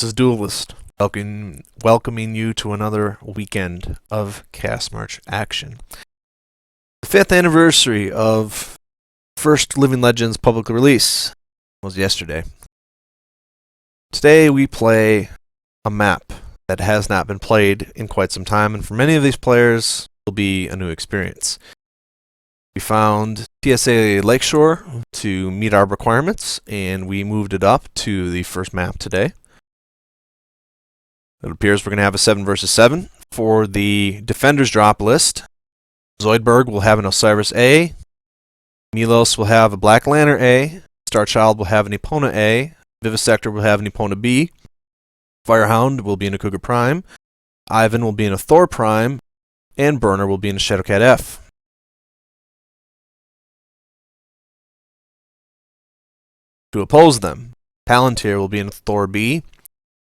This is Duelist, welcoming you to another weekend of Cast March action. The 5th anniversary of first Living Legends public release was yesterday. Today we play a map that has not been played in quite some time, and for many of these players, it will be a new experience. We found TSA Lakeshore to meet our requirements, and we moved it up to the first map today. It appears we're going to have a 7 versus 7 for the Defenders drop list. Zoidberg will have an Osiris A. Milos will have a Black Lantern A. Starchild will have an Epona A. Vivisector will have an Epona B. Firehound will be in a Cougar Prime. Ivan will be in a Thor Prime. And Burner will be in a Shadowcat F. To oppose them, Palantir will be in a Thor B.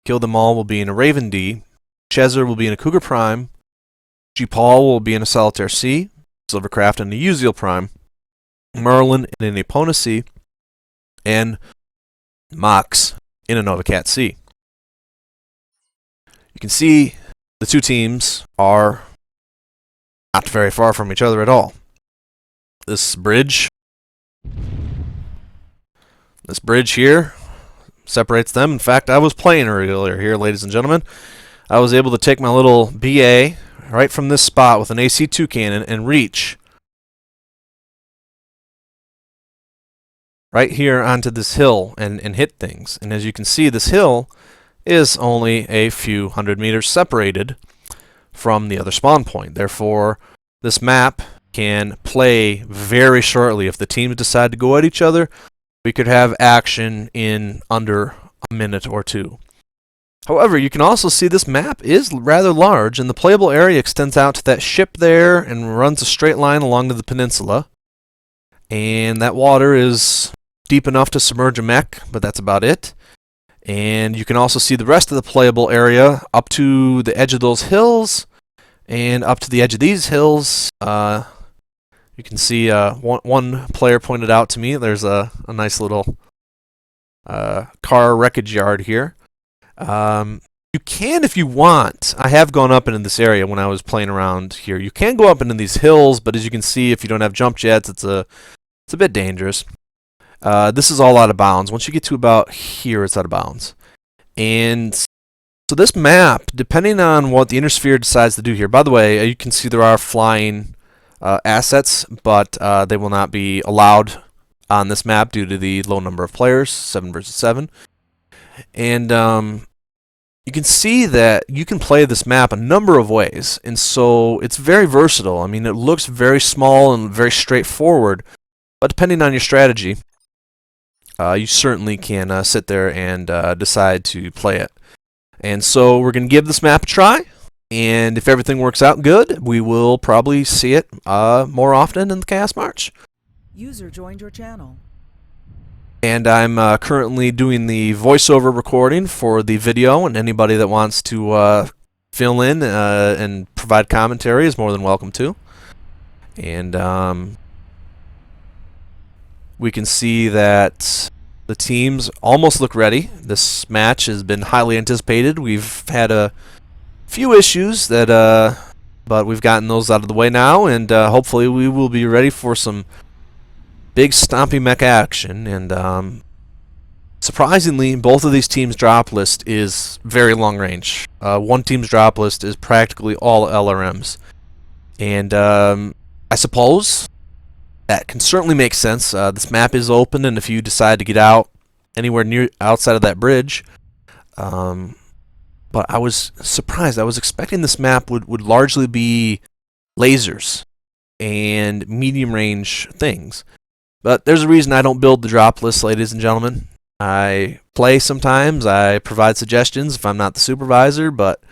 Kill Them All will be in a Raven D. Chezer will be in a Cougar Prime. G. Paul will be in a Solitaire C. Silvercraft in a Uziel Prime. Merlin in an Epona C. And Mox in a Novacat C. You can see the two teams are not very far from each other at all. This bridge here separates them. In fact, I was playing earlier here, ladies and gentlemen. I was able to take my little BA right from this spot with an AC2 cannon and reach right here onto this hill and hit things. And as you can see, this hill is only a few hundred meters separated from the other spawn point. Therefore, this map can play very shortly. If the teams decide to go at each other, we could have action in under a minute or two. However, you can also see this map is rather large, and the playable area extends out to that ship there and runs a straight line along to the peninsula. And that water is deep enough to submerge a mech, but that's about it. And you can also see the rest of the playable area up to the edge of those hills and up to the edge of these hills. You can see one player pointed out to me there's a nice little car wreckage yard here. You can, if you want, I have gone up into this area when I was playing around here. You can go up into these hills, but as you can see, if you don't have jump jets, it's a bit dangerous. This is all out of bounds. Once you get to about here, it's out of bounds. And so this map, depending on what the Inner Sphere decides to do here, by the way, you can see there are flying assets, but they will not be allowed on this map due to the low number of players, 7 versus 7. And you can see that you can play this map a number of ways, and so it's very versatile. I mean, it looks very small and very straightforward, but depending on your strategy, you certainly can sit there and decide to play it. And so we're going to give this map a try. And if everything works out good, we will probably see it more often in the Cast March. User joined your channel. And I'm currently doing the voiceover recording for the video, and anybody that wants to fill in and provide commentary is more than welcome to. And we can see that the teams almost look ready. This match has been highly anticipated. We've had a few issues that but we've gotten those out of the way now, and hopefully we will be ready for some big stompy mech action. And surprisingly, both of these teams' drop list is very long range. One team's drop list is practically all LRMs, and I suppose that can certainly make sense. This map is open, and if you decide to get out anywhere near outside of that bridge, but I was surprised. I was expecting this map would largely be lasers and medium-range things. But there's a reason I don't build the drop list, ladies and gentlemen. I play sometimes. I provide suggestions if I'm not the supervisor, but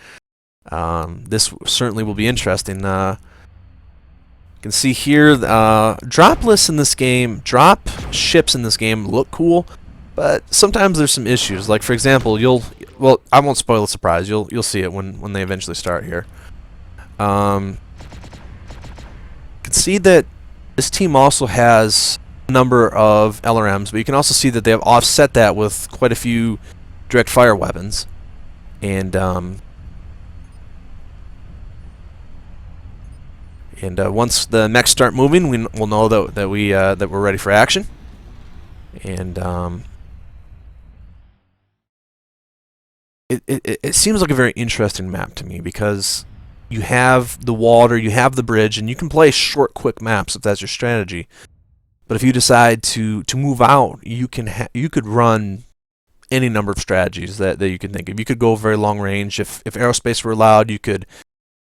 this certainly will be interesting. You can see here, drop lists in this game, drop ships in this game look cool, but sometimes there's some issues. Like, for example, well, I won't spoil the surprise. You'll see it when they eventually start here. You can see that this team also has a number of LRMs, but you can also see that they have offset that with quite a few direct fire weapons. And once the mechs start moving, we'll know that we're ready for action. And it seems like a very interesting map to me because you have the water, you have the bridge, and you can play short, quick maps if that's your strategy. But if you decide to move out, you could run any number of strategies that you can think of. You could go very long range. If aerospace were allowed, you could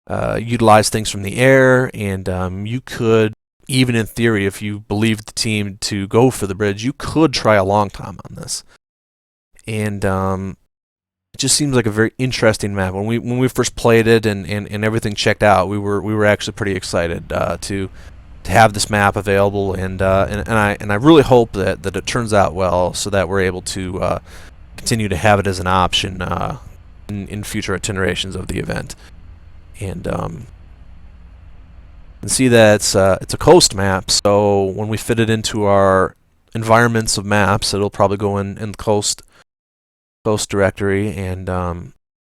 utilize things from the air, and you could, even in theory, if you believed the team to go for the bridge, you could try a long time on this. And it just seems like a very interesting map. When we first played it and everything checked out, we were actually pretty excited to have this map available, and I really hope that it turns out well, so that we're able to continue to have it as an option in future itinerations of the event. And see that it's a coast map, so when we fit it into our environments of maps, it'll probably go in the coast directory. And I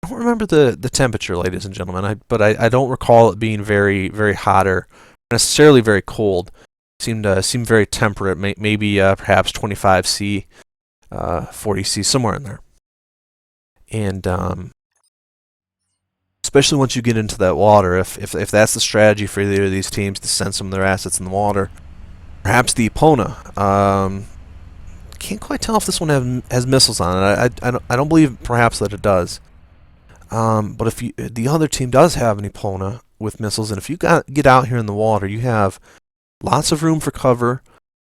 don't remember the temperature, ladies and gentlemen, but I don't recall it being very, very hot or necessarily very cold. Seemed very temperate, maybe perhaps 25 C, 40 C, somewhere in there. And especially once you get into that water, if that's the strategy for either of these teams, to send some of their assets in the water, perhaps the Epona. Can't quite tell if this one has missiles on it. I don't believe perhaps that it does. But if the other team does have an Epona with missiles, and if you get out here in the water, you have lots of room for cover.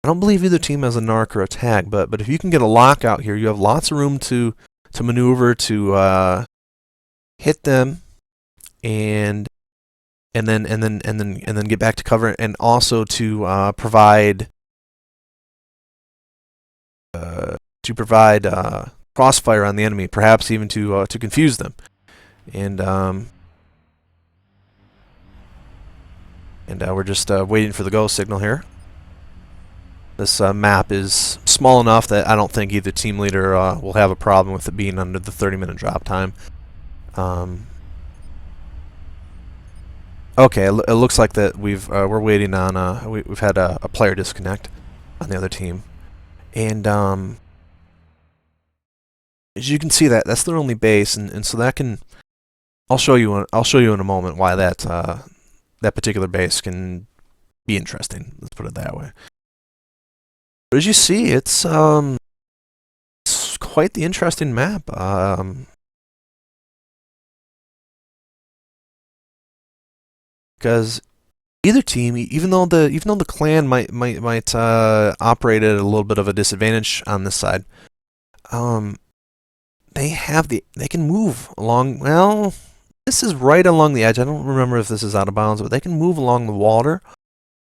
I don't believe either team has a narc or a tag, but if you can get a lock out here, you have lots of room to maneuver, to hit them, and then get back to cover, and also to provide crossfire on the enemy, perhaps even to confuse them. And we're just waiting for the go signal here. This map is small enough that I don't think either team leader will have a problem with it being under the 30-minute drop time. Okay, it looks like that we're waiting on we've had a player disconnect on the other team, and as you can see, that's their only base, and so that can, I'll show you in a moment why that particular base can be interesting. Let's put it that way. But as you see, it's quite the interesting map. Because either team, even though the clan might operate at a little bit of a disadvantage on this side, they can move along. Well, this is right along the edge. I don't remember if this is out of bounds, but they can move along the water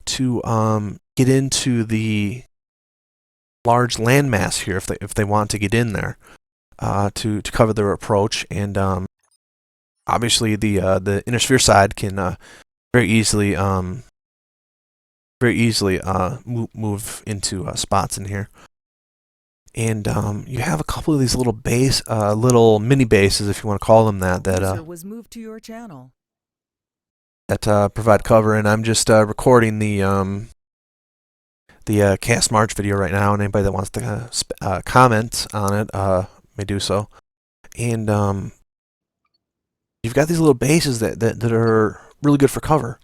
to get into the large landmass here if they want to get in there to cover their approach. And obviously the inner sphere side can very easily move into spots in here. And you have a couple of these little little mini bases, if you want to call them that was moved to your channel. That provide cover. And I'm just recording the cast march video right now, and anybody that wants to comment on it may do so. And you've got these little bases that are really good for cover.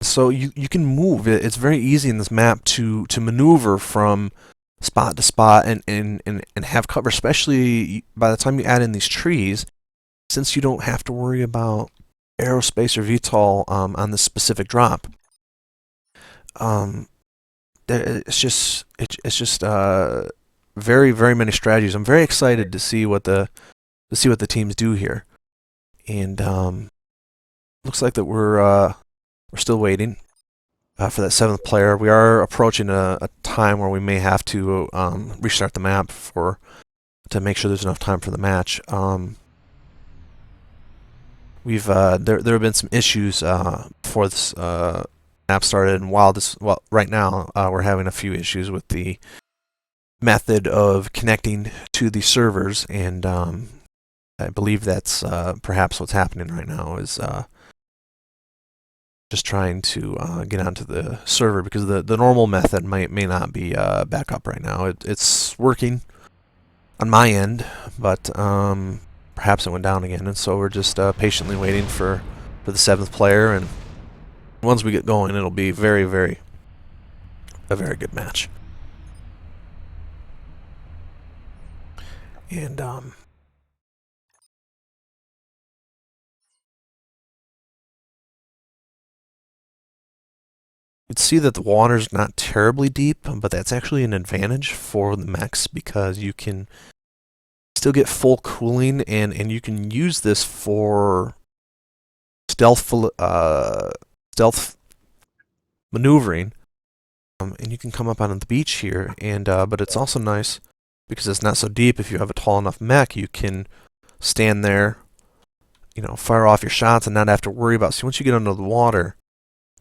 So you can move. It's very easy in this map to maneuver from spot to spot and have cover, especially by the time you add in these trees, since you don't have to worry about aerospace or VTOL on this specific drop. It's just very, very many strategies. I'm very excited to see what the teams do here. And looks like that we're still waiting for that 7th player. We are approaching a time where we may have to restart the map to make sure there's enough time for the match. There have been some issues before this map started, and right now we're having a few issues with the method of connecting to the servers, and I believe that's perhaps what's happening right now is just trying to get onto the server, because the normal method may not be back up right now. It's working on my end, but perhaps it went down again, and so we're just patiently waiting for the 7th player, and once we get going, it'll be a very good match. And you'd see that the water's not terribly deep, but that's actually an advantage for the mechs, because you can still get full cooling, and you can use this for stealth maneuvering. And you can come up on the beach here, and but it's also nice because it's not so deep. If you have a tall enough mech, you can stand there, fire off your shots and not have to worry about. See, once you get under the water,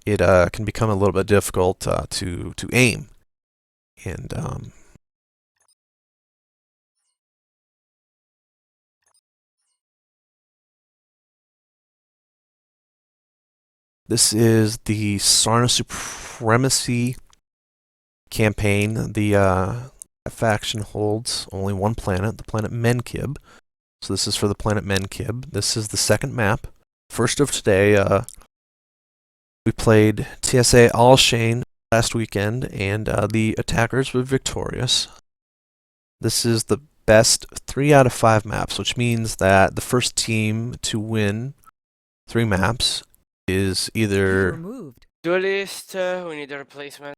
it can become a little bit difficult to aim, and this is the Sarna Supremacy campaign. The faction holds only one planet, the planet Menkib. So this is for the planet Menkib. This is the 2nd map. First of today, we played TSA Alshane last weekend, and the attackers were victorious. This is the best 3 out of 5 maps, which means that the first team to win 3 maps is either... Removed. Duelist, we need a replacement.